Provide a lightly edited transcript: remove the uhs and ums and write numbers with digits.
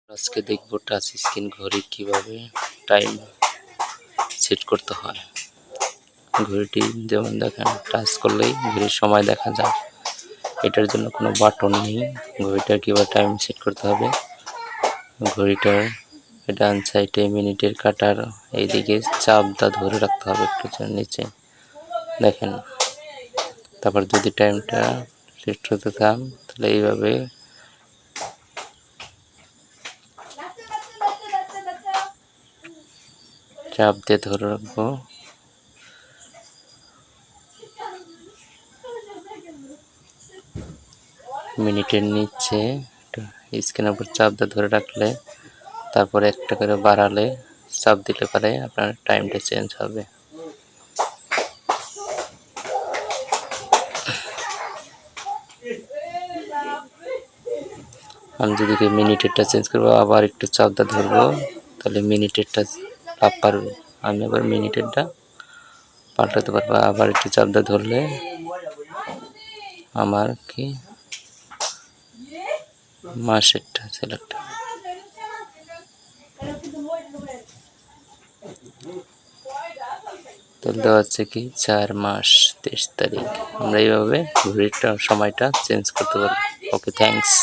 আজকে দেখব touch screen ঘড়ি কিভাবে টাইম সেট করতে হয়। ঘড়িটি যেমন দেখেন টাচ করলেই ঘড়ির সময় দেখা যায়। এটার জন্য কোনো বাটন নেই। ঘড়িটা কিভাবে টাইম সেট করতে হবে, ঘড়িটার ডান সাইডে মিনিটের কাঁটার এইদিকে চাপটা ধরে রাখতে হবে একটু নিচে দেখেন। তারপর যদি টাইমটা সেট করতে চান তাহলে এইভাবে চাপ দিয়ে ধরে রাখবো। মিনিটের নিচে স্ক্রিনের উপর চাপ দিয়ে ধরে রাখলে তারপরে একটা করে বাড়ালে চাপ দিলে পারে আপনার টাইমটা চেঞ্জ হবে। আমি যদি মিনিটেরটা চেঞ্জ করবো আবার একটু চাপ দিয়ে ধরবো তাহলে মিনিটেরটা লাভ পারবে। আমি আবার মিনিটেরটা পাল্টাতে পারবো, আবার একটু চাপ দিয়ে ধরলে আমার কি মাসেরটা সিলেক্ট তাহলে দেওয়া হচ্ছে কি 4 মাস 23 তারিখ। আমরা এইভাবে ঘড়ির সময়টা চেঞ্জ করতে পারবো। ওকে, থ্যাংকস।